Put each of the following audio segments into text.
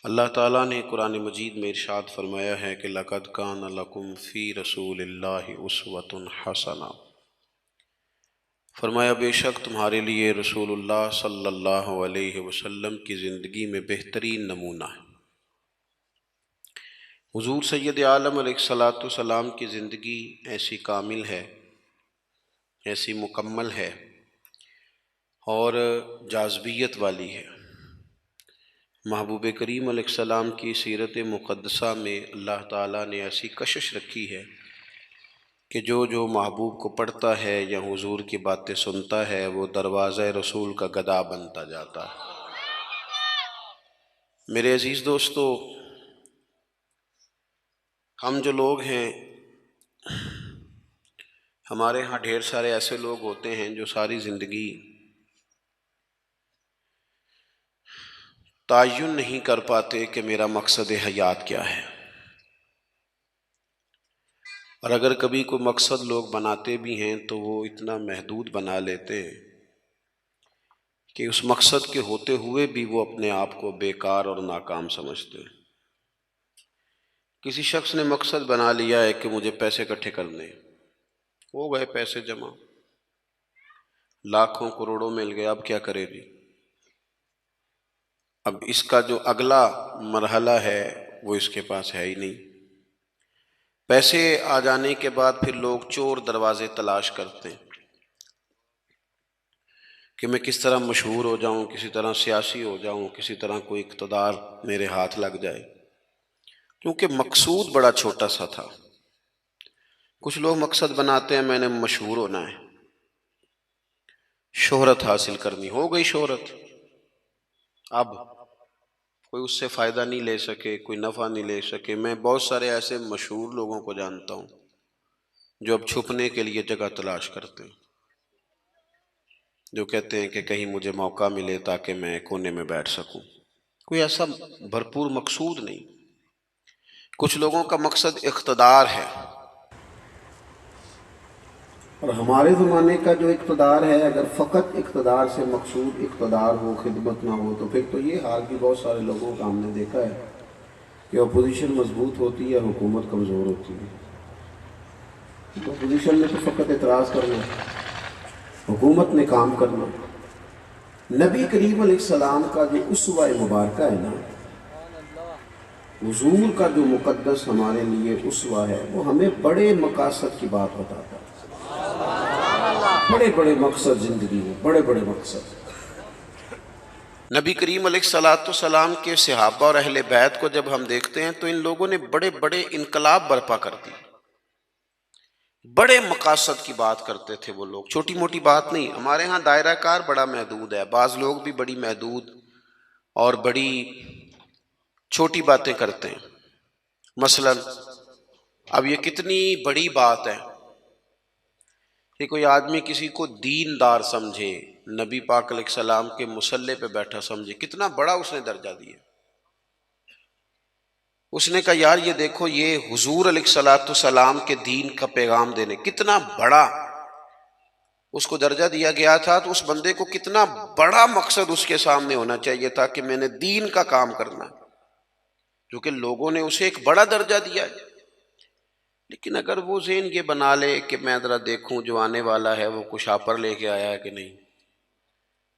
اللہ تعالیٰ نے قرآن مجید میں ارشاد فرمایا ہے کہ لَقَدْ كَانَ لَكُمْ فِي رَسُولِ اللَّهِ أُسْوَةٌ حَسَنَةٌ، فرمایا بے شک تمہارے لیے رسول اللہ صلی اللہ علیہ وسلم کی زندگی میں بہترین نمونہ ہے۔ حضور سید عالم علیہ الصلاۃ والسلام کی زندگی ایسی کامل ہے، ایسی مکمل ہے اور جاذبیت والی ہے۔ محبوب کریم علیہ السلام کی سیرت مقدسہ میں اللہ تعالیٰ نے ایسی کشش رکھی ہے کہ جو محبوب کو پڑھتا ہے یا حضور کی باتیں سنتا ہے وہ دروازہ رسول کا گدا بنتا جاتا ہے۔ میرے عزیز دوستو، ہم جو لوگ ہیں، ہمارے ہاں ڈھیر سارے ایسے لوگ ہوتے ہیں جو ساری زندگی تعین نہیں کر پاتے کہ میرا مقصد حیات کیا ہے، اور اگر کبھی کوئی مقصد لوگ بناتے بھی ہیں تو وہ اتنا محدود بنا لیتے ہیں کہ اس مقصد کے ہوتے ہوئے بھی وہ اپنے آپ کو بیکار اور ناکام سمجھتے ہیں۔ کسی شخص نے مقصد بنا لیا ہے کہ مجھے پیسے اکٹھے کرنے، ہو گئے پیسے جمع، لاکھوں کروڑوں مل گئے، اب کیا کرے جی؟ اب اس کا جو اگلا مرحلہ ہے وہ اس کے پاس ہے ہی نہیں۔ پیسے آ جانے کے بعد پھر لوگ چور دروازے تلاش کرتے ہیں کہ میں کس طرح مشہور ہو جاؤں، کسی طرح سیاسی ہو جاؤں، کسی طرح کوئی اقتدار میرے ہاتھ لگ جائے، کیونکہ مقصود بڑا چھوٹا سا تھا۔ کچھ لوگ مقصد بناتے ہیں میں نے مشہور ہونا ہے، شہرت حاصل کرنی، ہو گئی شہرت، اب کوئی اس سے فائدہ نہیں لے سکے، کوئی نفع نہیں لے سکے۔ میں بہت سارے ایسے مشہور لوگوں کو جانتا ہوں جو اب چھپنے کے لیے جگہ تلاش کرتے ہیں، جو کہتے ہیں کہ کہیں مجھے موقع ملے تاکہ میں کونے میں بیٹھ سکوں۔ کوئی ایسا بھرپور مقصود نہیں۔ کچھ لوگوں کا مقصد اقتدار ہے، اور ہمارے زمانے کا جو اقتدار ہے، اگر فقط اقتدار سے مقصود اقتدار ہو، خدمت نہ ہو، تو پھر تو یہ حال بھی بہت سارے لوگوں کا ہم نے دیکھا ہے کہ اپوزیشن مضبوط ہوتی ہے، حکومت کمزور ہوتی ہے۔ اپوزیشن نے تو فقط اعتراض کرنا، حکومت نے کام کرنا۔ نبی کریم علیہ السلام کا جو اسوہ مبارکہ ہے نا، حضور کا جو مقدس ہمارے لیے اسوہ ہے، وہ ہمیں بڑے مقاصد کی بات بتاتا ہے۔ بڑے بڑے مقصد زندگی میں، بڑے بڑے مقصد۔ نبی کریم علیہ السلام کے صحابہ اور اہل بیت کو جب ہم دیکھتے ہیں تو ان لوگوں نے بڑے بڑے انقلاب برپا کر دی، بڑے مقاصد کی بات کرتے تھے وہ لوگ، چھوٹی موٹی بات نہیں۔ ہمارے ہاں دائرہ کار بڑا محدود ہے، بعض لوگ بھی بڑی محدود اور بڑی چھوٹی باتیں کرتے ہیں۔ مثلا اب یہ کتنی بڑی بات ہے کہ کوئی آدمی کسی کو دیندار سمجھے، نبی پاک علیہ السلام کے مصلی پہ بیٹھا سمجھے، کتنا بڑا اس نے درجہ دیا۔ اس نے کہا یار یہ دیکھو، یہ حضور علیہ السلام کے دین کا پیغام دینے، کتنا بڑا اس کو درجہ دیا گیا تھا، تو اس بندے کو کتنا بڑا مقصد اس کے سامنے ہونا چاہیے تھا کہ میں نے دین کا کام کرنا ہے، کیونکہ لوگوں نے اسے ایک بڑا درجہ دیا ہے۔ لیکن اگر وہ ذہن یہ بنا لے کہ میں ذرا دیکھوں جو آنے والا ہے وہ کچھ آپر لے کے آیا ہے کہ نہیں،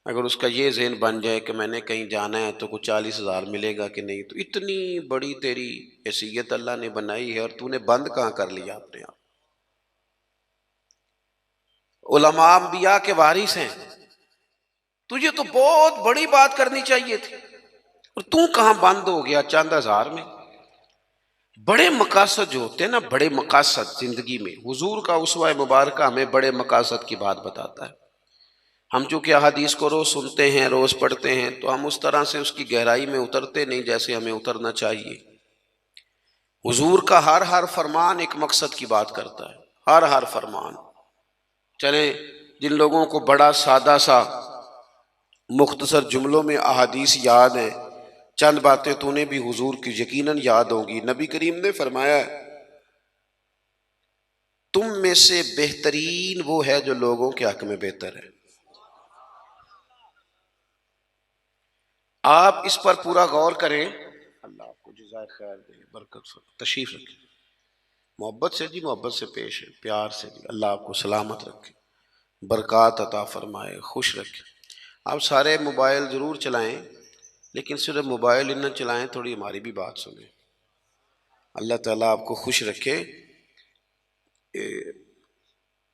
اگر اس کا یہ ذہن بن جائے کہ میں نے کہیں جانا ہے تو کچھ 40,000 ملے گا کہ نہیں، تو اتنی بڑی تیری حیثیت اللہ نے بنائی ہے اور تو نے بند کہاں کر لیا اپنے آپ۔ علماء انبیاء کے وارث ہیں، تجھے تو بہت بڑی بات کرنی چاہیے تھی، اور تو کہاں بند ہو گیا چند ہزار میں۔ بڑے مقاصد جو ہوتے ہیں نا، بڑے مقاصد زندگی میں، حضور کا اسوہ مبارکہ ہمیں بڑے مقاصد کی بات بتاتا ہے۔ ہم چونکہ احادیث کو روز سنتے ہیں، روز پڑھتے ہیں، تو ہم اس طرح سے اس کی گہرائی میں اترتے نہیں جیسے ہمیں اترنا چاہیے۔ حضور کا ہر فرمان ایک مقصد کی بات کرتا ہے، ہر فرمان۔ چلیں جن لوگوں کو بڑا سادہ سا مختصر جملوں میں احادیث یاد ہیں، چند باتیں تو نے بھی حضور کی یقیناً یاد ہوگی۔ نبی کریم نے فرمایا تم میں سے بہترین وہ ہے جو لوگوں کے حق میں بہتر ہے۔ آپ اس پر پورا غور کریں اللہ آپ کو جزائے خیر دے، برکت سے تشریف رکھے، محبت سے جی، محبت سے پیش ہے، پیار سے جی، اللہ آپ کو سلامت رکھے، برکات عطا فرمائے، خوش رکھے۔ آپ سارے موبائل ضرور چلائیں، لیکن صرف موبائل ہی نہ چلائیں، تھوڑی ہماری بھی بات سنیں۔ اللہ تعالیٰ آپ کو خوش رکھے۔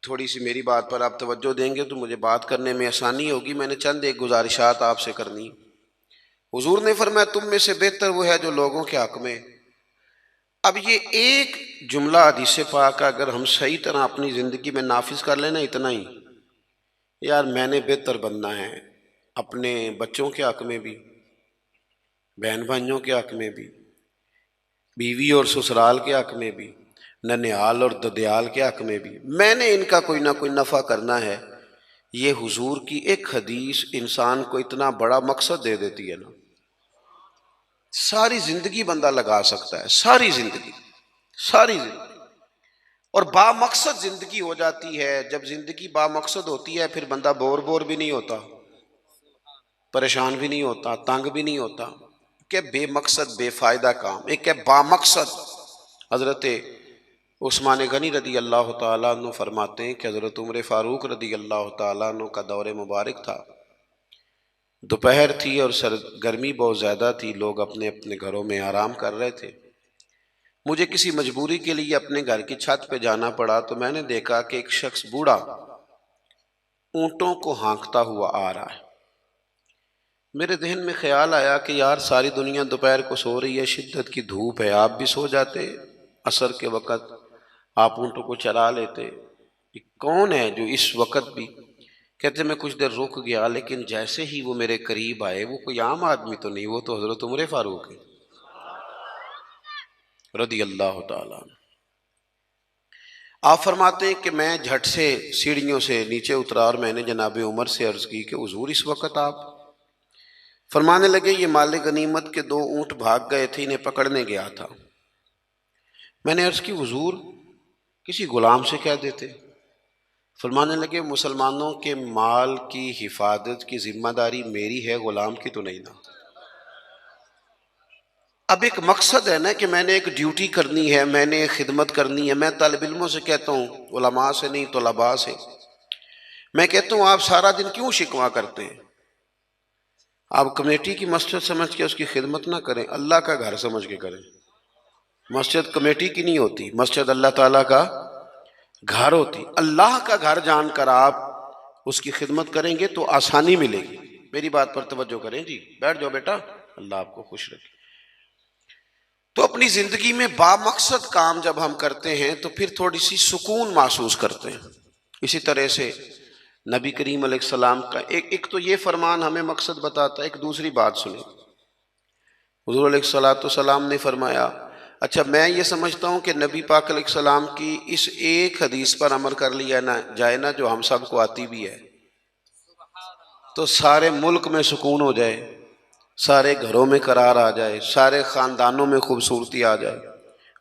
تھوڑی سی میری بات پر آپ توجہ دیں گے تو مجھے بات کرنے میں آسانی ہوگی۔ میں نے چند ایک گزارشات آپ سے کرنی۔ حضور نے فرمایا تم میں سے بہتر وہ ہے جو لوگوں کے حق میں۔ اب یہ ایک جملہ حدیث پاک اگر ہم صحیح طرح اپنی زندگی میں نافذ کر لینا، اتنا ہی، یار میں نے بہتر بننا ہے، اپنے بچوں کے حق میں بھی، بہن بھائیوں کے حق میں بھی، بیوی اور سسرال کے حق میں بھی، ننیال اور ددیال کے حق میں بھی، میں نے ان کا کوئی نہ کوئی نفع کرنا ہے۔ یہ حضور کی ایک حدیث انسان کو اتنا بڑا مقصد دے دیتی ہے نا، ساری زندگی بندہ لگا سکتا ہے، ساری زندگی، ساری زندگی، اور با مقصد زندگی ہو جاتی ہے۔ جب زندگی با مقصد ہوتی ہے پھر بندہ بور بھی نہیں ہوتا، پریشان بھی نہیں ہوتا، تنگ بھی نہیں ہوتا، کہ بے مقصد بے فائدہ کام، ایک ہے با مقصد۔ حضرت عثمان غنی رضی اللہ تعالیٰ عنہ فرماتے ہیں کہ حضرت عمر فاروق رضی اللہ تعالیٰ عنہ کا دور مبارک تھا، دوپہر تھی اور گرمی بہت زیادہ تھی، لوگ اپنے اپنے گھروں میں آرام کر رہے تھے۔ مجھے کسی مجبوری کے لیے اپنے گھر کی چھت پہ جانا پڑا تو میں نے دیکھا کہ ایک شخص بوڑھا اونٹوں کو ہانکتا ہوا آ رہا ہے۔ میرے ذہن میں خیال آیا کہ یار ساری دنیا دوپہر کو سو رہی ہے، شدت کی دھوپ ہے، آپ بھی سو جاتے، عصر کے وقت آپ اونٹوں کو چرا لیتے، یہ کون ہے جو اس وقت بھی؟ کہتے میں کچھ دیر رک گیا، لیکن جیسے ہی وہ میرے قریب آئے، وہ کوئی عام آدمی تو نہیں، وہ تو حضرت عمر فاروق ہے رضی اللہ تعالیٰ عنہ۔ آپ فرماتے ہیں کہ میں جھٹ سے سیڑھیوں سے نیچے اترا اور میں نے جناب عمر سے عرض کی کہ حضور اس وقت آپ؟ فرمانے لگے یہ مال غنیمت کے 2 اونٹ بھاگ گئے تھے، انہیں پکڑنے گیا تھا۔ میں نے عرض کی حضور کسی غلام سے کہہ دیتے۔ فرمانے لگے مسلمانوں کے مال کی حفاظت کی ذمہ داری میری ہے، غلام کی تو نہیں نا۔ اب ایک مقصد ہے نا کہ میں نے ایک ڈیوٹی کرنی ہے، میں نے ایک خدمت کرنی ہے۔ میں طالب علموں سے کہتا ہوں، علماء سے نہیں، طلباء سے میں کہتا ہوں آپ سارا دن کیوں شکوہ کرتے ہیں؟ آپ کمیٹی کی مسجد سمجھ کے اس کی خدمت نہ کریں، اللہ کا گھر سمجھ کے کریں۔ مسجد کمیٹی کی نہیں ہوتی، مسجد اللہ تعالیٰ کا گھر ہوتی۔ اللہ کا گھر جان کر آپ اس کی خدمت کریں گے تو آسانی ملے گی۔ میری بات پر توجہ کریں جی، بیٹھ جاؤ بیٹا، اللہ آپ کو خوش رکھے۔ تو اپنی زندگی میں با مقصد کام جب ہم کرتے ہیں تو پھر تھوڑی سی سکون محسوس کرتے ہیں۔ اسی طرح سے نبی کریم علیہ السلام کا ایک تو یہ فرمان ہمیں مقصد بتاتا ہے۔ ایک دوسری بات سنیں، حضور علیہ السلام نے فرمایا، اچھا میں یہ سمجھتا ہوں کہ نبی پاک علیہ السلام کی اس ایک حدیث پر عمل کر لیا جائے نا، جو ہم سب کو آتی بھی ہے، تو سارے ملک میں سکون ہو جائے، سارے گھروں میں قرار آ جائے، سارے خاندانوں میں خوبصورتی آ جائے۔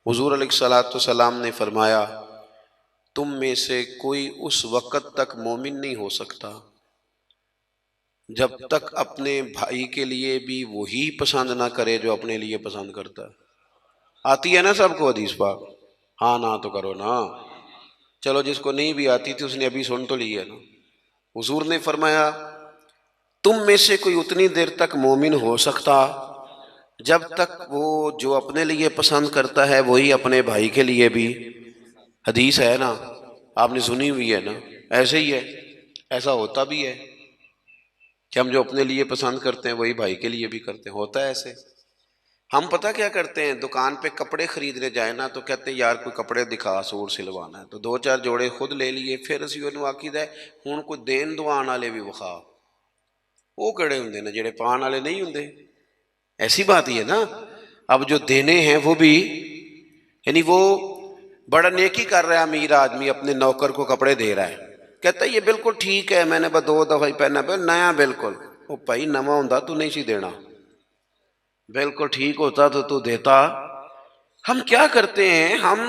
حضور علیہ السلام نے فرمایا تم میں سے کوئی اس وقت تک مومن نہیں ہو سکتا جب تک اپنے بھائی کے لیے بھی وہی پسند نہ کرے جو اپنے لیے پسند کرتا ہے۔ آتی ہے نا سب کو حدیث پاک؟ ہاں نہ تو کرو نا، چلو جس کو نہیں بھی آتی تھی اس نے ابھی سن تو لی ہے نا۔ حضور نے فرمایا تم میں سے کوئی اتنی دیر تک مومن ہو سکتا جب تک وہ جو اپنے لیے پسند کرتا ہے وہی اپنے بھائی کے لیے بھی، حدیث ہے نا، آپ نے سنی ہوئی ہے نا، ایسے ہی ہے، ایسا ہوتا بھی ہے کہ ہم جو اپنے لیے پسند کرتے ہیں وہی بھائی کے لیے بھی کرتے ہیں، ہوتا ہے ایسے۔ ہم پتہ کیا کرتے ہیں، دکان پہ کپڑے خریدنے جائیں نا تو کہتے ہیں یار کوئی کپڑے دکھا، سوٹ سلوانا ہے، تو 2-4 جوڑے خود لے لیے، پھر اسی انہوں آکید ہے ہون کوئی دین دوان والے بھی وخا، وہ کڑے ہوندے نا جڑے پان والے نہیں ہوندے، ایسی بات ہی ہے نا۔ اب جو دینے ہیں وہ بھی، یعنی وہ بڑا نیکی کر رہا ہے، امیر آدمی اپنے نوکر کو کپڑے دے رہا ہے، کہتا ہے یہ بالکل ٹھیک ہے، میں نے بس 2 دفعہ ہی پہنا پہ نیا، بالکل وہ بھائی نواں ہوندا تو نہیں سی دینا، بالکل ٹھیک ہوتا تو دیتا۔ ہم کیا کرتے ہیں، ہم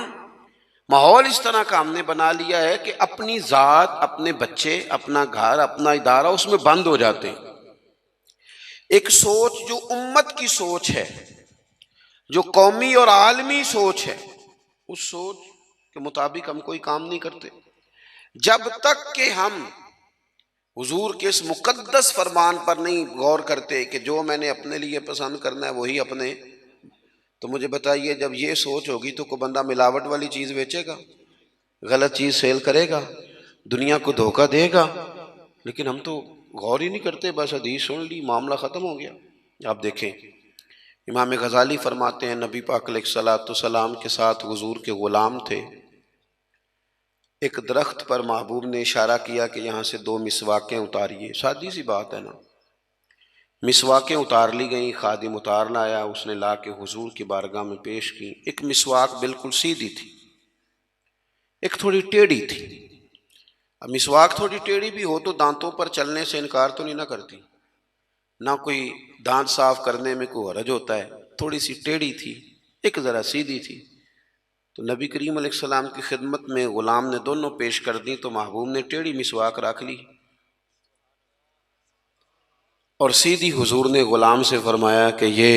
ماحول اس طرح کا ہم نے بنا لیا ہے کہ اپنی ذات، اپنے بچے، اپنا گھر، اپنا ادارہ اس میں بند ہو جاتے ہیں۔ ایک سوچ جو امت کی سوچ ہے، جو قومی اور عالمی سوچ ہے، اس سوچ کے مطابق ہم کوئی کام نہیں کرتے جب تک کہ ہم حضور کے اس مقدس فرمان پر نہیں غور کرتے کہ جو میں نے اپنے لیے پسند کرنا ہے وہی اپنے۔ تو مجھے بتائیے، جب یہ سوچ ہوگی تو کوئی بندہ ملاوٹ والی چیز بیچے گا، غلط چیز سیل کرے گا، دنیا کو دھوکہ دے گا؟ لیکن ہم تو غور ہی نہیں کرتے، بس حدیث سن لی، معاملہ ختم ہو گیا۔ آپ دیکھیں، امام غزالی فرماتے ہیں نبی پاک علیہ الصلوۃ والسلام کے ساتھ حضور کے غلام تھے، ایک درخت پر محبوب نے اشارہ کیا کہ یہاں سے 2 مسواکیں اتاریے، سادی سی بات ہے نا، مسواکیں اتار لی گئیں، خادم اتار لایا، اس نے لا کے حضور کی بارگاہ میں پیش کی۔ ایک مسواک بالکل سیدھی تھی، ایک تھوڑی ٹیڑھی تھی۔ اب مسواک تھوڑی ٹیڑھی بھی ہو تو دانتوں پر چلنے سے انکار تو نہیں نہ کرتی، نہ کوئی دانت صاف کرنے میں کوئی حرج ہوتا ہے، تھوڑی سی ٹیڑھی تھی، ایک ذرا سیدھی تھی۔ تو نبی کریم علیہ السلام کی خدمت میں غلام نے دونوں پیش کر دی، تو محبوب نے ٹیڑھی مسواک رکھ لی اور سیدھی حضور نے غلام سے فرمایا کہ یہ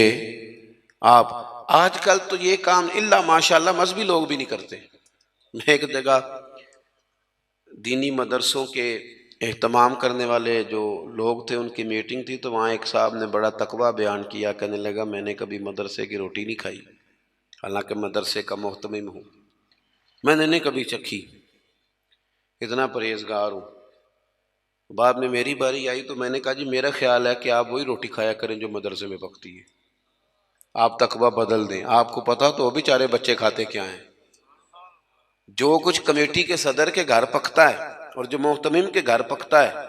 آپ، آج کل تو یہ کام الا ماشاءاللہ مذہبی لوگ بھی نہیں کرتے۔ میں ایک جگہ دینی مدرسوں کے اہتمام کرنے والے جو لوگ تھے، ان کی میٹنگ تھی، تو وہاں ایک صاحب نے بڑا تقویٰ بیان کیا، کہنے لگا میں نے کبھی مدرسے کی روٹی نہیں کھائی، حالانکہ مدرسے کا محتمم ہوں، میں نے نہیں کبھی چکھی، اتنا پرہیزگار ہوں۔ بعد میں میری باری آئی تو میں نے کہا جی میرا خیال ہے کہ آپ وہی روٹی کھایا کریں جو مدرسے میں پکتی ہے، آپ تقویٰ بدل دیں۔ آپ کو پتا تو بیچارے بچے کھاتے کیا ہیں، جو کچھ کمیٹی کے صدر کے گھر پکتا ہے اور جو محتمم کے گھر پکتا ہے،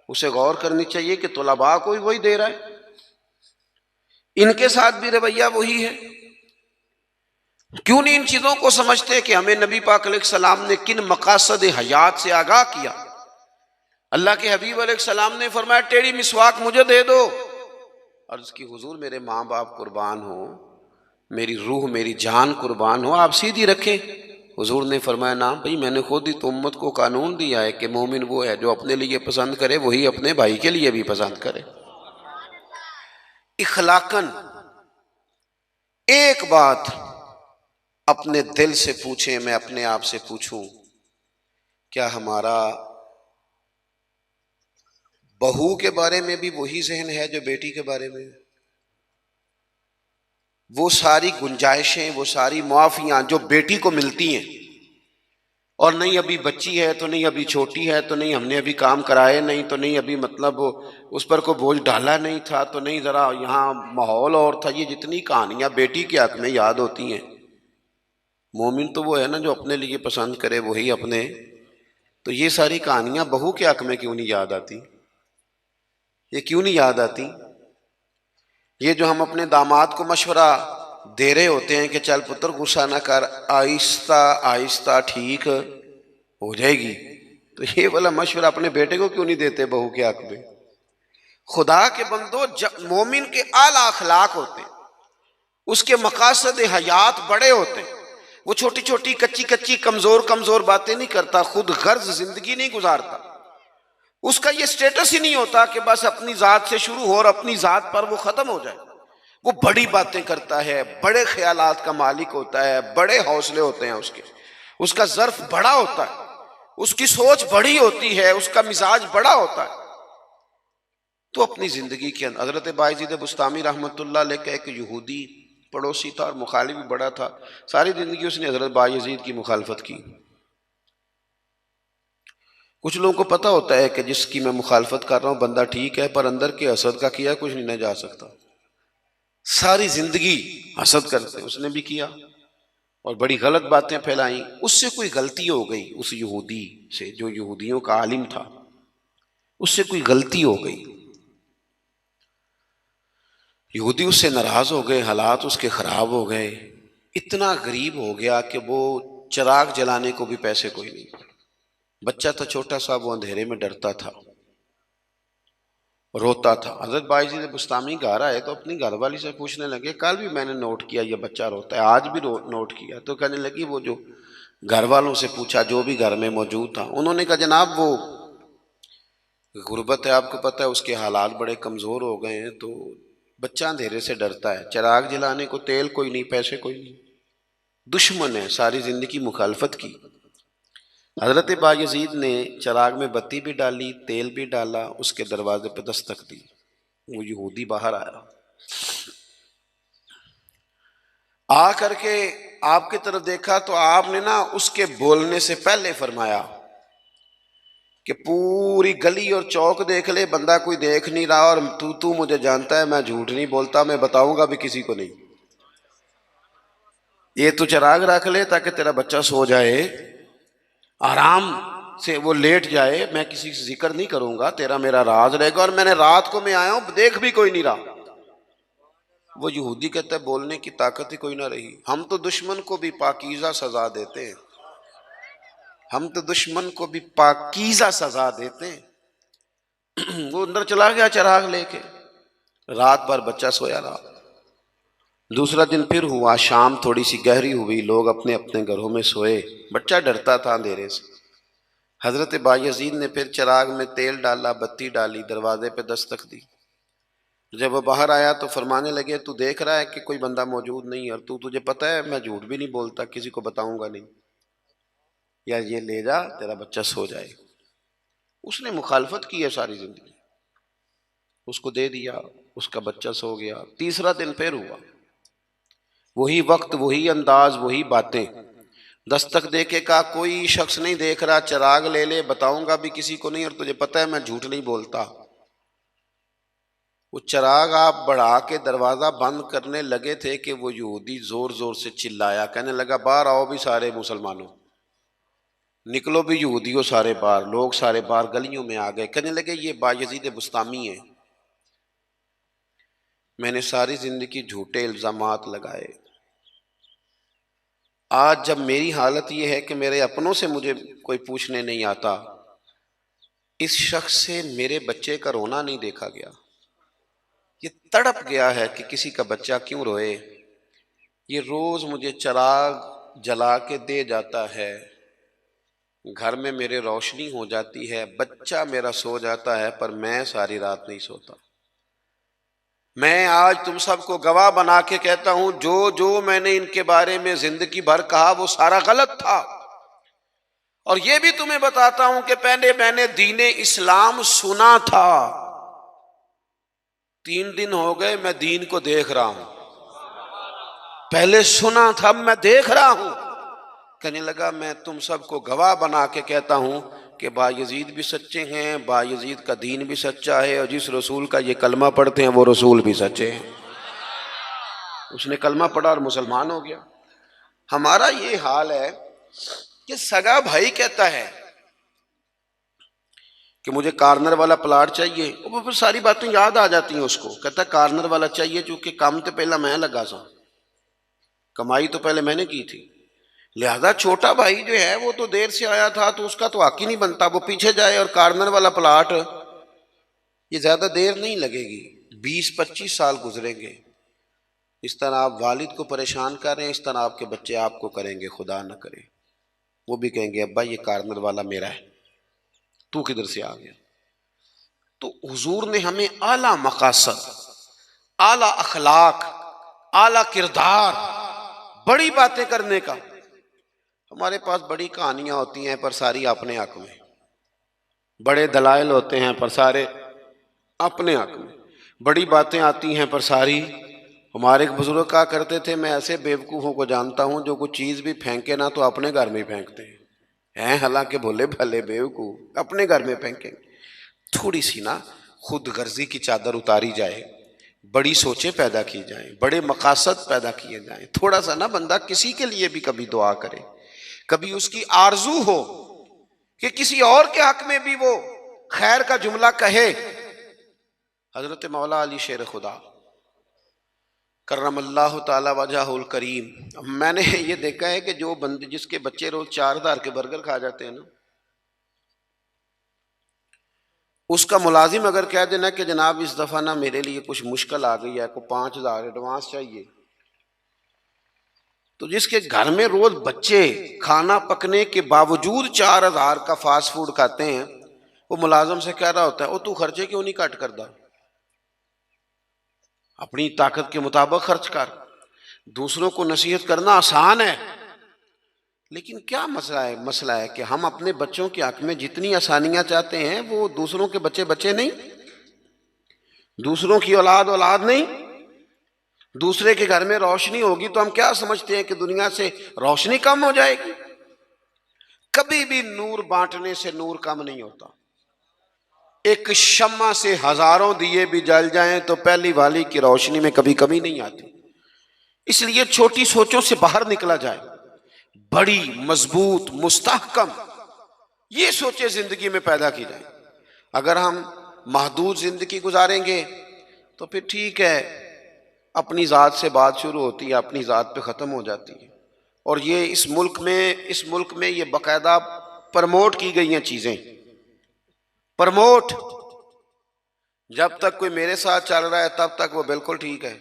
اسے غور کرنی چاہیے کہ طلباء کو بھی وہی دے رہا ہے، ان کے ساتھ بھی رویہ وہی ہے۔ کیوں نہیں ان چیزوں کو سمجھتے کہ ہمیں نبی پاک علیہ السلام نے کن مقاصد حیات سے آگاہ کیا؟ اللہ کے حبیب علیہ السلام نے فرمایا ٹیڑھی مسواک مجھے دے دو، عرض کی حضور میرے ماں باپ قربان ہو، میری روح میری جان قربان ہو، آپ سیدھی رکھیں۔ حضور نے فرمایا نا بھئی، میں نے خود ہی تو امت کو قانون دیا ہے کہ مومن وہ ہے جو اپنے لیے پسند کرے وہی اپنے بھائی کے لیے بھی پسند کرے۔ اخلاقاً ایک بات اپنے دل سے پوچھیں، میں اپنے آپ سے پوچھوں، کیا ہمارا بہو کے بارے میں بھی وہی ذہن ہے جو بیٹی کے بارے میں؟ وہ ساری گنجائشیں، وہ ساری معافیاں جو بیٹی کو ملتی ہیں، اور نہیں ابھی بچی ہے تو نہیں ابھی چھوٹی ہے تو نہیں ہم نے ابھی کام کرائے نہیں تو نہیں ابھی مطلب اس پر کوئی بوجھ ڈالا نہیں تھا تو نہیں ذرا یہاں ماحول اور تھا، یہ جتنی کہانیاں بیٹی کے حق میں یاد ہوتی ہیں۔ مومن تو وہ ہے نا جو اپنے لیے پسند کرے وہی اپنے، تو یہ ساری کہانیاں بہو کے حق میں کیوں نہیں یاد آتی؟ یہ کیوں نہیں یاد آتی؟ یہ جو ہم اپنے داماد کو مشورہ دے رہے ہوتے ہیں کہ چل پتر غصہ نہ کر، آہستہ آہستہ ٹھیک ہو جائے گی، تو یہ والا مشورہ اپنے بیٹے کو کیوں نہیں دیتے بہو کے حق میں؟ خدا کے بندو، جب مومن کے اعلیٰ اخلاق ہوتے ہیں، اس کے مقاصد حیات بڑے ہوتے ہیں، وہ چھوٹی چھوٹی کچی کچی کمزور باتیں نہیں کرتا، خود غرض زندگی نہیں گزارتا، اس کا یہ سٹیٹس ہی نہیں ہوتا کہ بس اپنی ذات سے شروع ہو اور اپنی ذات پر وہ ختم ہو جائے۔ وہ بڑی باتیں کرتا ہے، بڑے خیالات کا مالک ہوتا ہے، بڑے حوصلے ہوتے ہیں اس کے، اس کا ظرف بڑا ہوتا ہے، اس کی سوچ بڑی ہوتی ہے، اس کا مزاج بڑا ہوتا ہے۔ تو اپنی زندگی کے اندر حضرت بایزید بسطامی رحمۃ اللہ علیہ کا ایک یہودی پڑوسی تھا اور مخالف بھی بڑا تھا، ساری زندگی اس نے حضرت بایزید کی مخالفت کی۔ کچھ لوگوں کو پتہ ہوتا ہے کہ جس کی میں مخالفت کر رہا ہوں بندہ ٹھیک ہے، پر اندر کے حسد کا کیا کچھ نہیں نہ جا سکتا، ساری زندگی حسد کرتے، اس نے بھی کیا اور بڑی غلط باتیں پھیلائیں۔ اس سے کوئی غلطی ہو گئی، اس یہودی سے جو یہودیوں کا عالم تھا، اس سے کوئی غلطی ہو گئی، یہودی اس سے ناراض ہو گئے، حالات اس کے خراب ہو گئے، اتنا غریب ہو گیا کہ وہ چراغ جلانے کو بھی پیسے کوئی نہیں، بچہ تھا چھوٹا سا، وہ اندھیرے میں ڈرتا تھا، روتا تھا۔ حضرت بایزید بسطامی گھر آئے تو اپنی گھر والی سے پوچھنے لگے، کل بھی میں نے نوٹ کیا یہ بچہ روتا ہے، آج بھی نوٹ کیا، تو کہنے لگی وہ جو گھر والوں سے پوچھا جو بھی گھر میں موجود تھا، انہوں نے کہا جناب وہ غربت ہے، آپ کو پتہ ہے اس کے حالات بڑے کمزور ہو گئے ہیں، تو بچہ اندھیرے سے ڈرتا ہے، چراغ جلانے کو تیل کوئی نہیں، پیسے کوئی نہیں، دشمن ہے، ساری زندگی مخالفت کی۔ حضرت بایزید نے چراغ میں بتی بھی ڈالی، تیل بھی ڈالا، اس کے دروازے پہ دستک دی، وہ یہودی باہر آیا، آ کر کے آپ کی طرف دیکھا تو آپ نے نا اس کے بولنے سے پہلے فرمایا کہ پوری گلی اور چوک دیکھ لے، بندہ کوئی دیکھ نہیں رہا، اور تو مجھے جانتا ہے میں جھوٹ نہیں بولتا، میں بتاؤں گا بھی کسی کو نہیں، یہ تو چراغ رکھ لے تاکہ تیرا بچہ سو جائے، آرام سے وہ لیٹ جائے، میں کسی سے ذکر نہیں کروں گا، تیرا میرا راز رہے گا، اور میں نے رات کو میں آیا ہوں دیکھ بھی کوئی نہیں رہا۔ وہ یہودی کہتا ہے بولنے کی طاقت ہی کوئی نہ رہی، ہم تو دشمن کو بھی پاکیزہ سزا دیتے ہیں، ہم تو دشمن کو بھی پاکیزہ سزا دیتے ہیں۔ وہ اندر چلا گیا چراغ لے کے، رات بھر بچہ سویا رہا۔ دوسرا دن پھر ہوا، شام تھوڑی سی گہری ہوئی، لوگ اپنے اپنے گھروں میں سوئے، بچہ ڈرتا تھا اندھیرے سے۔ حضرت بایزید نے پھر چراغ میں تیل ڈالا، بتی ڈالی، دروازے پہ دستک دی۔ جب وہ باہر آیا تو فرمانے لگے تو دیکھ رہا ہے کہ کوئی بندہ موجود نہیں، اور تجھے پتہ ہے میں جھوٹ بھی نہیں بولتا، کسی کو بتاؤں گا نہیں، یا یہ لے جا تیرا بچہ سو جائے۔ اس نے مخالفت کی ہے ساری زندگی، اس کو دے دیا، اس کا بچہ سو گیا۔ تیسرا دن پھر ہوا، وہی وقت، وہی انداز، وہی باتیں، دستک دے کے کہا کوئی شخص نہیں دیکھ رہا، چراغ لے لے، بتاؤں گا بھی کسی کو نہیں، اور تجھے پتہ ہے میں جھوٹ نہیں بولتا۔ وہ چراغ آپ بڑھا کے دروازہ بند کرنے لگے تھے کہ وہ یہودی زور زور سے چلایا، کہنے لگا باہر آؤ بھی سارے مسلمانوں، نکلو بھی یہودیوں سارے باہر۔ لوگ سارے باہر گلیوں میں آ گئے، کہنے لگے یہ بایزید بسطامی ہے، میں نے ساری زندگی جھوٹے الزامات لگائے، آج جب میری حالت یہ ہے کہ میرے اپنوں سے مجھے کوئی پوچھنے نہیں آتا، اس شخص سے میرے بچے کا رونا نہیں دیکھا گیا، یہ تڑپ گیا ہے کہ کسی کا بچہ کیوں روئے، یہ روز مجھے چراغ جلا کے دے جاتا ہے، گھر میں میرے روشنی ہو جاتی ہے، بچہ میرا سو جاتا ہے، پر میں ساری رات نہیں سوتا۔ میں آج تم سب کو گواہ بنا کے کہتا ہوں، جو جو میں نے ان کے بارے میں زندگی بھر کہا وہ سارا غلط تھا، اور یہ بھی تمہیں بتاتا ہوں کہ پہلے میں نے دین اسلام سنا تھا، 3 دن ہو گئے میں دین کو دیکھ رہا ہوں، پہلے سنا تھا میں دیکھ رہا ہوں۔ کہنے لگا میں تم سب کو گواہ بنا کے کہتا ہوں کہ بایزید بھی سچے ہیں، بایزید کا دین بھی سچا ہے، اور جس رسول کا یہ کلمہ پڑھتے ہیں وہ رسول بھی سچے ہیں۔ اس نے کلمہ پڑھا اور مسلمان ہو گیا۔ ہمارا یہ حال ہے کہ سگا بھائی کہتا ہے کہ مجھے کارنر والا پلاٹ چاہیے، وہ پھر ساری باتیں یاد آ جاتی ہیں اس کو، کہتا ہے کارنر والا چاہیے چونکہ کام تو پہلا میں لگا سا، کمائی تو پہلے میں نے کی تھی، لہذا چھوٹا بھائی جو ہے وہ تو دیر سے آیا تھا تو اس کا تو حق ہی نہیں بنتا، وہ پیچھے جائے، اور کارنر والا پلاٹ یہ زیادہ دیر نہیں لگے گی، 20-25 سال گزریں گے، اس طرح آپ والد کو پریشان کر رہے ہیں، اس طرح آپ کے بچے آپ کو کریں گے، خدا نہ کرے، وہ بھی کہیں گے ابا یہ کارنر والا میرا ہے، تو کدھر سے آ گیا۔ تو حضور نے ہمیں اعلیٰ مقاصد، اعلیٰ اخلاق، اعلیٰ کردار، بڑی باتیں کرنے کا، ہمارے پاس بڑی کہانیاں ہوتی ہیں پر ساری اپنے حق میں، بڑے دلائل ہوتے ہیں پر سارے اپنے حق میں، بڑی باتیں آتی ہیں پر ساری، ہمارے ایک بزرگ کہا کرتے تھے میں ایسے بیوقوفوں کو جانتا ہوں جو کوئی چیز بھی پھینکے نہ تو اپنے گھر میں پھینکتے ہیں، حالانکہ بھولے بھلے بیوقوف اپنے گھر میں پھینکیں۔ تھوڑی سی نا خود غرضی کی چادر اتاری جائے، بڑی سوچیں پیدا کی جائیں، بڑے مقاصد پیدا کیے جائیں، تھوڑا سا نا بندہ کسی کے لیے بھی کبھی دعا کرے، کبھی اس کی آرزو ہو کہ کسی اور کے حق میں بھی وہ خیر کا جملہ کہے۔ حضرت مولا علی شیر خدا کرم اللہ تعالی وجہہ الکریم، میں نے یہ دیکھا ہے کہ جو بندے جس کے بچے روز 4,000 کے برگر کھا جاتے ہیں نا، اس کا ملازم اگر کہہ دینا کہ جناب اس دفعہ نا میرے لیے کچھ مشکل آ گئی ہے، کو 5,000 ایڈوانس چاہیے، تو جس کے گھر میں روز بچے کھانا پکنے کے باوجود 4,000 کا فاسٹ فوڈ کھاتے ہیں، وہ ملازم سے کہہ رہا ہوتا ہے او تو خرچے کیوں نہیں کٹ کرتا، اپنی طاقت کے مطابق خرچ کر. دوسروں کو نصیحت کرنا آسان ہے، لیکن کیا مسئلہ ہے کہ ہم اپنے بچوں کے حق میں جتنی آسانیاں چاہتے ہیں وہ دوسروں کے بچے نہیں، دوسروں کی اولاد نہیں. دوسرے کے گھر میں روشنی ہوگی تو ہم کیا سمجھتے ہیں کہ دنیا سے روشنی کم ہو جائے گی؟ کبھی بھی نور بانٹنے سے نور کم نہیں ہوتا. ایک شمع سے ہزاروں دیے بھی جل جائیں تو پہلی والی کی روشنی میں کبھی کمی نہیں آتی. اس لیے چھوٹی سوچوں سے باہر نکلا جائے، بڑی مضبوط مستحکم یہ سوچیں زندگی میں پیدا کی جائیں. اگر ہم محدود زندگی گزاریں گے تو پھر ٹھیک ہے، اپنی ذات سے بات شروع ہوتی ہے، اپنی ذات پہ ختم ہو جاتی ہے. اور یہ اس ملک میں یہ باقاعدہ پرموٹ کی گئی ہیں چیزیں. پرموٹ، جب تک کوئی میرے ساتھ چل رہا ہے تب تک وہ بالکل ٹھیک ہے،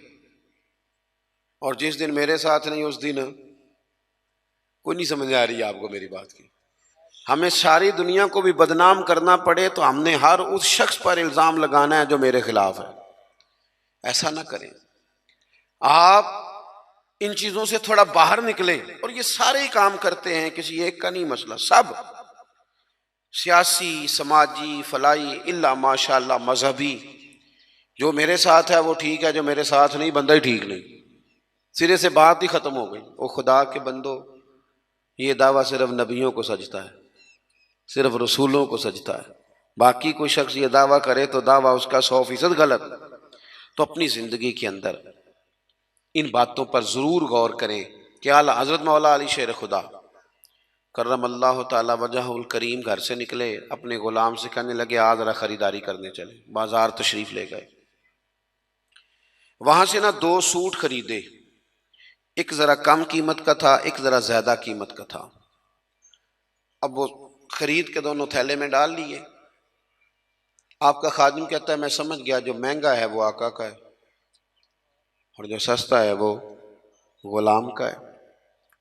اور جس دن میرے ساتھ نہیں اس دن کوئی نہیں سمجھ آ رہی آپ کو میری بات کی. ہمیں ساری دنیا کو بھی بدنام کرنا پڑے تو ہم نے ہر اس شخص پر الزام لگانا ہے جو میرے خلاف ہے. ایسا نہ کریں. آپ ان چیزوں سے تھوڑا باہر نکلیں. اور یہ سارے ہی کام کرتے ہیں، کسی ایک کا نہیں مسئلہ، سب سیاسی، سماجی، فلاحی، الا ماشاء اللہ مذہبی. جو میرے ساتھ ہے وہ ٹھیک ہے، جو میرے ساتھ نہیں بندہ ہی ٹھیک نہیں. سرے سے بات ہی ختم ہو گئی. وہ خدا کے بندو، یہ دعویٰ صرف نبیوں کو سجتا ہے، صرف رسولوں کو سجتا ہے. باقی کوئی شخص یہ دعویٰ کرے تو دعویٰ اس کا 100% غلط. تو اپنی زندگی کے اندر ان باتوں پر ضرور غور کریں کہ اعلیٰ حضرت مولا علی شیر خدا کرم اللہ تعالی وجہ الکریم گھر سے نکلے، اپنے غلام سے کہنے لگے آج ذرا خریداری کرنے چلے. بازار تشریف لے گئے. وہاں سے 2 سوٹ خریدے. ایک ذرا کم قیمت کا تھا، ایک ذرا زیادہ قیمت کا تھا. اب وہ خرید کے دونوں تھیلے میں ڈال لیے. آپ کا خادم کہتا ہے میں سمجھ گیا جو مہنگا ہے وہ آقا کا ہے اور جو سستا ہے وہ غلام کا ہے.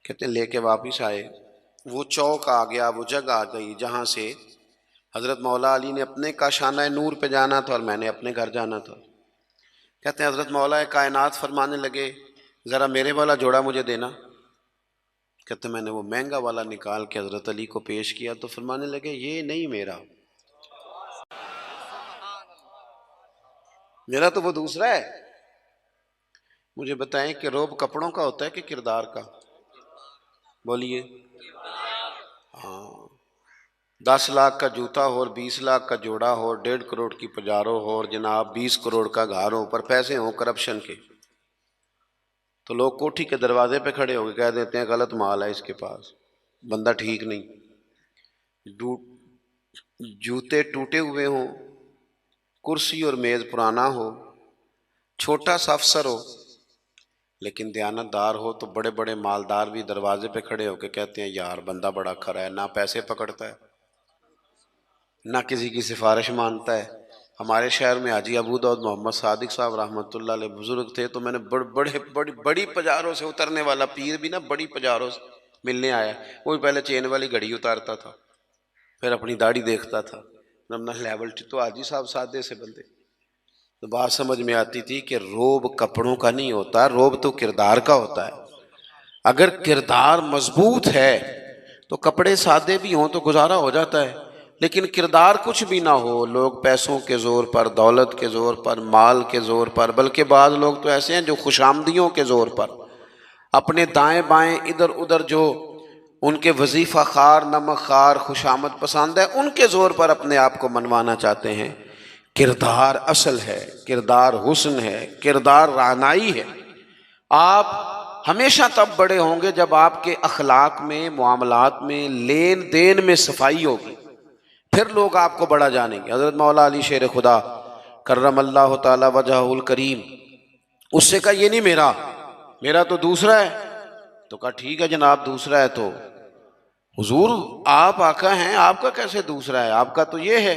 کہتے ہیں لے کے واپس آئے. وہ چوک آ گیا، وہ جگہ آ گئی جہاں سے حضرت مولا علی نے اپنے کاشانہ نور پہ جانا تھا اور میں نے اپنے گھر جانا تھا. کہتے ہیں حضرت مولا کائنات فرمانے لگے ذرا میرے والا جوڑا مجھے دینا. کہتے ہیں میں نے وہ مہنگا والا نکال کے حضرت علی کو پیش کیا تو فرمانے لگے یہ نہیں میرا تو وہ دوسرا ہے. مجھے بتائیں کہ روب کپڑوں کا ہوتا ہے کہ کردار کا؟ بولیے. ہاں، 10 لاکھ کا جوتا ہو اور 20 لاکھ کا جوڑا ہو، 1.5 کروڑ کی پجارو ہو اور جناب 20 کروڑ کا گھر ہو، پر پیسے ہوں کرپشن کے، تو لوگ کوٹھی کے دروازے پہ کھڑے ہو کے کہہ دیتے ہیں غلط مال ہے اس کے پاس، بندہ ٹھیک نہیں. جوتے ٹوٹے ہوئے ہوں، کرسی اور میز پرانا ہو، چھوٹا سا افسر ہو لیکن دیانت دار ہو، تو بڑے بڑے مالدار بھی دروازے پہ کھڑے ہو کے کہتے ہیں یار بندہ بڑا کھرا ہے، نہ پیسے پکڑتا ہے نہ کسی کی سفارش مانتا ہے. ہمارے شہر میں حاجی ابو داؤد محمد صادق صاحب رحمۃ اللہ علیہ بزرگ تھے، تو میں نے بڑی پجاروں سے اترنے والا پیر بھی بڑی پجاروں سے ملنے آیا. وہ پہلے چین والی گھڑی اتارتا تھا، پھر اپنی داڑھی دیکھتا تھا. نمنا لیول تو حاجی صاحب سادے سے بندے. تو بات سمجھ میں آتی تھی کہ روب کپڑوں کا نہیں ہوتا، روب تو کردار کا ہوتا ہے. اگر کردار مضبوط ہے تو کپڑے سادے بھی ہوں تو گزارا ہو جاتا ہے، لیکن کردار کچھ بھی نہ ہو، لوگ پیسوں کے زور پر، دولت کے زور پر، مال کے زور پر، بلکہ بعض لوگ تو ایسے ہیں جو خوشامدیوں کے زور پر اپنے دائیں بائیں ادھر ادھر جو ان کے وظیفہ خار، نمک خار، خوشامد پسند ہے، ان کے زور پر اپنے آپ کو منوانا چاہتے ہیں. کردار اصل ہے، کردار حسن ہے، کردار رعنائی ہے. آپ ہمیشہ تب بڑے ہوں گے جب آپ کے اخلاق میں، معاملات میں، لین دین میں صفائی ہوگی، پھر لوگ آپ کو بڑا جانیں گے. حضرت مولا علی شیر خدا کرم اللہ تعالی وجہ الکریم، اس سے کہا یہ نہیں میرا تو دوسرا ہے. تو کہا ٹھیک ہے جناب دوسرا ہے تو حضور آپ آقا ہیں، آپ کا کیسے دوسرا ہے، آپ کا تو یہ ہے.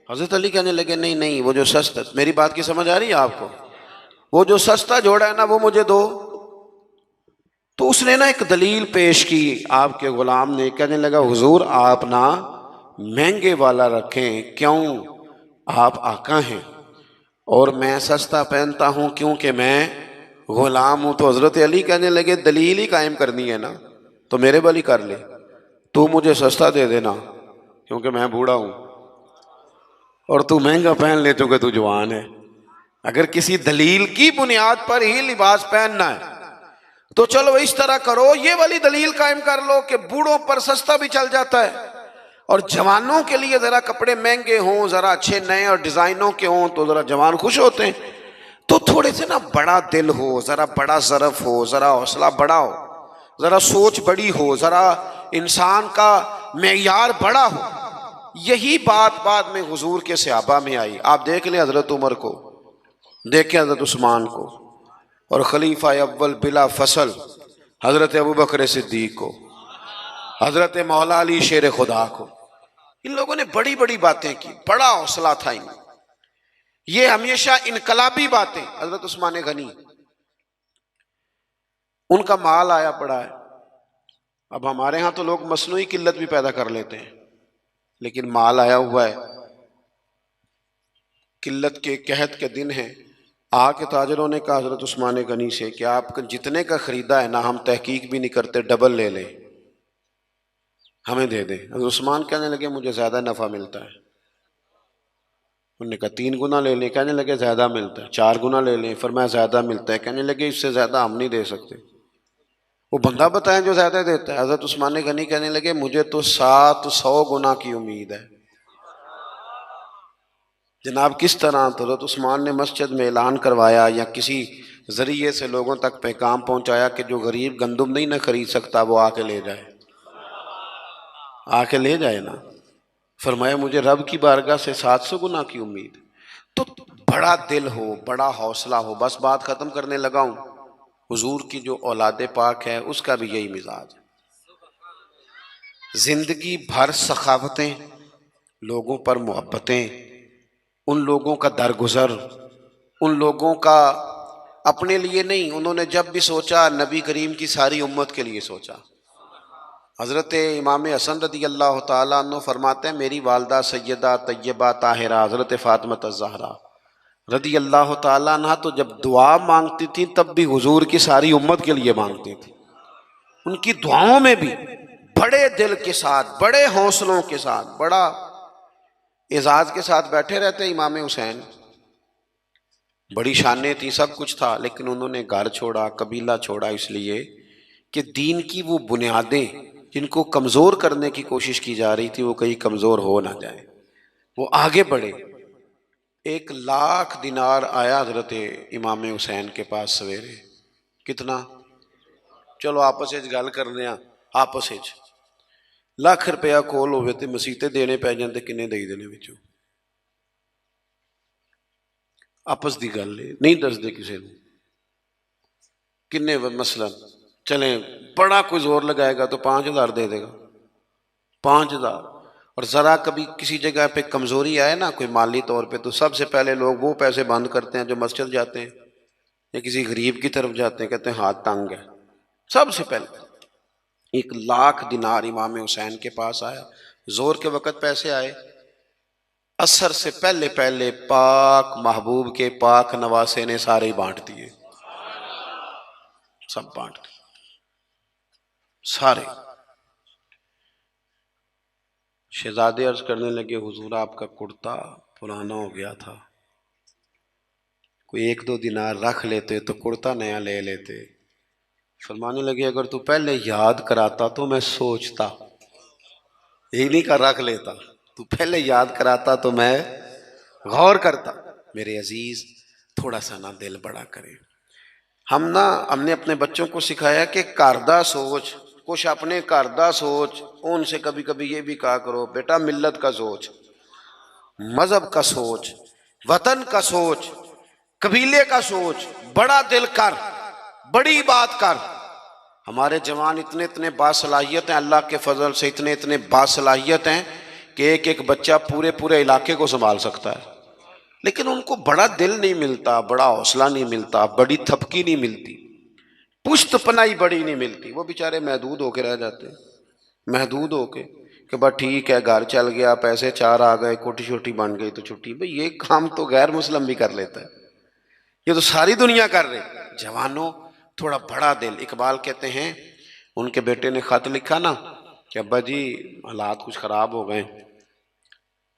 حضرت علی کہنے لگے نہیں وہ جو سستا، میری بات کی سمجھ آ رہی ہے آپ کو، وہ جو سستا جوڑا ہے نا وہ مجھے دو. تو اس نے ایک دلیل پیش کی آپ کے غلام نے. کہنے لگا حضور آپ مہنگے والا رکھیں، کیوں؟ آپ آقا ہیں اور میں سستا پہنتا ہوں کیونکہ میں غلام ہوں۔ تو حضرت علی کہنے لگے دلیل ہی قائم کرنی ہے نا تو میرے بلی کر لے، تو مجھے سستا دے دینا کیونکہ میں بوڑھا ہوں، اور تو مہنگا پہن لے چونکہ تو جوان ہے۔ اگر کسی دلیل کی بنیاد پر ہی لباس پہننا ہے تو چلو اس طرح کرو، یہ والی دلیل قائم کر لو کہ بوڑھوں پر سستا بھی چل جاتا ہے، اور جوانوں کے لیے ذرا کپڑے مہنگے ہوں، ذرا اچھے نئے اور ڈیزائنوں کے ہوں تو ذرا جوان خوش ہوتے ہیں۔ تو تھوڑے سے نا بڑا دل ہو، ذرا بڑا ظرف ہو، ذرا حوصلہ بڑا ہو، ذرا سوچ بڑی ہو، ذرا انسان کا معیار بڑا ہو۔ یہی بات بعد میں حضور کے صحابہ میں آئی۔ آپ دیکھ لیں حضرت عمر کو، دیکھیں حضرت عثمان کو، اور خلیفہ اول بلا فصل حضرت ابوبکر صدیق کو، حضرت مولا علی شیر خدا کو۔ ان لوگوں نے بڑی بڑی باتیں کی، بڑا حوصلہ تھا ان میں، یہ ہمیشہ انقلابی باتیں۔ حضرت عثمان غنی، ان کا مال آیا پڑا ہے۔ اب ہمارے ہاں تو لوگ مصنوعی قلت بھی پیدا کر لیتے ہیں، لیکن مال آیا ہوا ہے، قلت کے قحط کے دن ہیں۔ آ کے تاجروں نے کہا حضرت عثمان غنی سے کہ آپ جتنے کا خریدا ہے نا، ہم تحقیق بھی نہیں کرتے، ڈبل لے لیں، ہمیں دے دیں۔ حضرت عثمان کہنے لگے مجھے زیادہ نفع ملتا ہے۔ انہوں نے کہا 3 گنا لے لیں، کہنے لگے زیادہ ملتا ہے۔ 4 گنا لے لیں، فرمایا زیادہ ملتا ہے، کہنے لگے اس سے زیادہ ہم نہیں دے سکتے۔ وہ بندہ بتائیں جو زیادہ دیتا ہے۔ حضرت عثمان غنی کہنے لگے مجھے تو 700 گنا کی امید ہے۔ جناب کس طرح؟ تو حضرت عثمان نے مسجد میں اعلان کروایا یا کسی ذریعے سے لوگوں تک پیغام پہنچایا کہ جو غریب گندم نہیں نہ خرید سکتا وہ آ کے لے جائے، آ کے لے جائے نا۔ فرمایا مجھے رب کی بارگاہ سے 700 گنا کی امید۔ تو بڑا دل ہو، بڑا حوصلہ ہو۔ بس بات ختم کرنے لگا ہوں۔ حضور کی جو اولاد پاک ہے اس کا بھی یہی مزاج ہے، زندگی بھر سخاوتیں، لوگوں پر محبتیں، ان لوگوں کا درگزر، ان لوگوں کا اپنے لیے نہیں، انہوں نے جب بھی سوچا نبی کریم کی ساری امت کے لیے سوچا۔ حضرت امام حسن رضی اللہ تعالیٰ عنہ فرماتے ہیں میری والدہ سیدہ طیبہ طاہرہ حضرت فاطمہ الزہرا رضی اللہ تعالیٰ عنہ تو جب دعا مانگتی تھی تب بھی حضور کی ساری امت کے لیے مانگتی تھی۔ ان کی دعاؤں میں بھی بڑے دل کے ساتھ، بڑے حوصلوں کے ساتھ، بڑا اعزاز کے ساتھ بیٹھے رہتے امام حسین۔ بڑی شانیں تھی، سب کچھ تھا، لیکن انہوں نے گھر چھوڑا، قبیلہ چھوڑا، اس لیے کہ دین کی وہ بنیادیں جن کو کمزور کرنے کی کوشش کی جا رہی تھی وہ کہیں کمزور ہو نہ جائے، وہ آگے بڑھے۔ 1,00,000 دینار آیا حضرت امام حسین کے پاس سویرے۔ کتنا؟ چلو آپس گل کرنے ہیں، آپس 1,00,000 روپیہ کول ہوئے تے مسیتے دینے پہ جاندے، کنے دے دینے وچوں؟ آپس دی گل ہے، نہیں دس دے کسے نوں کنے مثلا چلیں بڑا کوئی زور لگائے گا تو 5,000 دے دے گا، 5,000۔ اور ذرا کبھی کسی جگہ پہ کمزوری آئے نا کوئی مالی طور پہ تو سب سے پہلے لوگ وہ پیسے بند کرتے ہیں جو مسجد جاتے ہیں یا کسی غریب کی طرف جاتے ہیں، کہتے ہیں ہاتھ تنگ ہے۔ سب سے پہلے 1,00,000 دینار امام حسین کے پاس آیا۔ زور کے وقت پیسے آئے، عصر سے پہلے پہلے پاک محبوب کے پاک نواسے نے سارے ہی بانٹ دیے، سب بانٹ دیے سارے۔ شہزادے عرض کرنے لگے حضور آپ کا کرتا پرانا ہو گیا تھا، کوئی 1-2 دینار رکھ لیتے تو کرتا نیا لے لیتے۔ فرمانے لگے اگر تو پہلے یاد کراتا تو میں سوچتا، یہی نہیں کہا رکھ لیتا، تو پہلے یاد کراتا تو میں غور کرتا۔ میرے عزیز تھوڑا سا نا دل بڑا کریں۔ ہم نے اپنے بچوں کو سکھایا کہ کاردہ سوچ، کچھ اپنے کاردہ سوچ، ان سے کبھی کبھی یہ بھی کہا کرو بیٹا ملت کا سوچ، مذہب کا سوچ، وطن کا سوچ، قبیلے کا سوچ، بڑا دل کر، بڑی بات کر۔ ہمارے جوان اتنے باصلاحیت ہیں، اللہ کے فضل سے اتنے باصلاحیت ہیں کہ ایک بچہ پورے علاقے کو سنبھال سکتا ہے، لیکن ان کو بڑا دل نہیں ملتا، بڑا حوصلہ نہیں ملتا، بڑی تھپکی نہیں ملتی، پشت پناہی بڑی نہیں ملتی، وہ بیچارے محدود ہو کے رہ جاتے ہیں، محدود ہو کے۔ کہ بس ٹھیک ہے گھر چل گیا، پیسے 4 آ گئے، کوٹھی چھوٹی بن گئی تو چھٹی، بھئی یہ کام تو غیر مسلم بھی کر لیتا ہے، یہ تو ساری دنیا کر رہی۔ جوانوں تھوڑا بڑا دل۔ اقبال کہتے ہیں ان کے بیٹے نے خط لکھا نا کہ ابا جی حالات کچھ خراب ہو گئے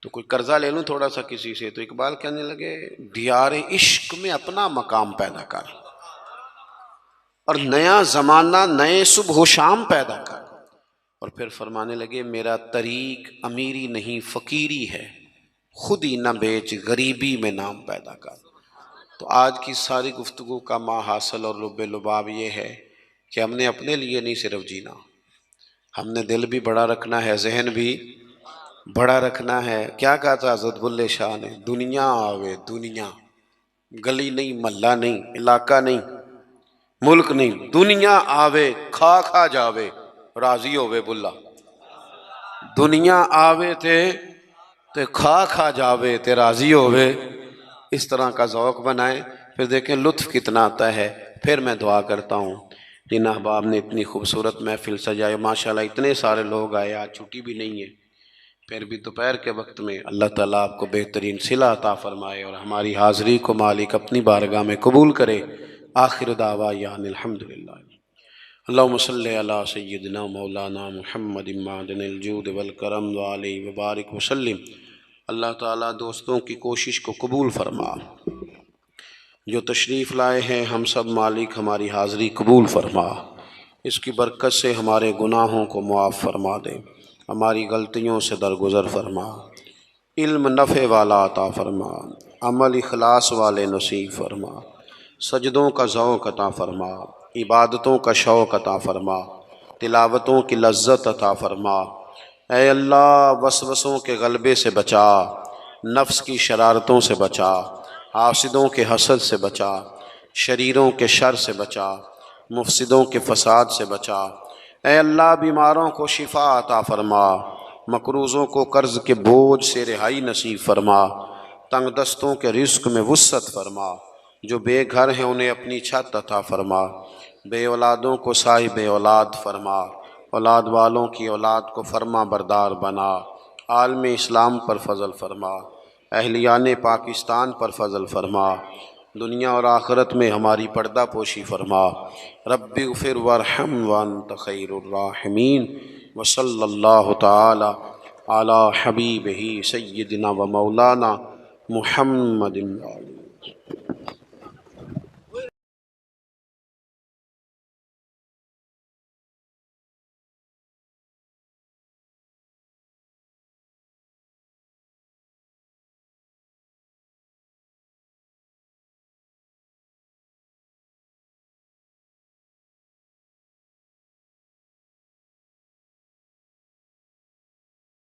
تو کوئی قرضہ لے لوں تھوڑا سا کسی سے، تو اقبال کہنے لگے دیار عشق میں اپنا مقام پیدا کر اور نیا زمانہ نئے صبح و شام پیدا کر۔ اور پھر فرمانے لگے میرا طریق امیری نہیں فقیری ہے، خود ہی نہ بیچ غریبی میں نام پیدا کر۔ تو آج کی ساری گفتگو کا ماحصل اور لب لباب یہ ہے کہ ہم نے اپنے لیے نہیں صرف جینا، ہم نے دل بھی بڑا رکھنا ہے، ذہن بھی بڑا رکھنا ہے۔ کیا کہا تھا حضرت بلے شاہ نے؟ دنیا آوے دنیا، گلی نہیں، محلہ نہیں، علاقہ نہیں، ملک نہیں، دنیا آوے کھا کھا جاوے راضی ہووے بلا۔ دنیا آوے تے کھا کھا جاوے تے راضی ہووے، اس طرح کا ذوق بنائیں، پھر دیکھیں لطف کتنا آتا ہے۔ پھر میں دعا کرتا ہوں جن احباب نے اتنی خوبصورت محفل سجائی، ماشاءاللہ اتنے سارے لوگ آئے، آج چھٹی بھی نہیں ہے، پھر بھی دوپہر کے وقت میں اللہ تعالیٰ آپ کو بہترین صلہ عطا فرمائے اور ہماری حاضری کو مالک اپنی بارگاہ میں قبول کرے۔ آخر دعوانا الحمدللہ۔ اللہم صلی علی سیدنا مولانا محمد معدن الجود والکرم وعلیہ وبارک وسلم۔ اللہ تعالیٰ دوستوں کی کوشش کو قبول فرما، جو تشریف لائے ہیں ہم سب مالک ہماری حاضری قبول فرما، اس کی برکت سے ہمارے گناہوں کو معاف فرما دے، ہماری غلطیوں سے درگزر فرما، علم نفع والا عطا فرما، عمل اخلاص والے نصیب فرما، سجدوں کا ذوق عطا فرما، عبادتوں کا شوق عطا فرما، تلاوتوں کی لذت عطا فرما۔ اے اللہ وسوسوں کے غلبے سے بچا، نفس کی شرارتوں سے بچا، حاسدوں کے حسد سے بچا، شریروں کے شر سے بچا، مفسدوں کے فساد سے بچا۔ اے اللہ بیماروں کو شفا عطا فرما، مقروضوں کو قرض کے بوجھ سے رہائی نصیب فرما، تنگ دستوں کے رزق میں وسعت فرما، جو بے گھر ہیں انہیں اپنی چھت عطا فرما، بے اولادوں کو صاحب اولاد فرما، اولاد والوں کی اولاد کو فرما بردار بنا، عالم اسلام پر فضل فرما، اہلیان پاکستان پر فضل فرما، دنیا اور آخرت میں ہماری پردہ پوشی فرما۔ رب اغفر وارحم وانت خیر الراحمین، وصلی اللہ تعالی علی حبیبہ سیدنا و مولانا محمد۔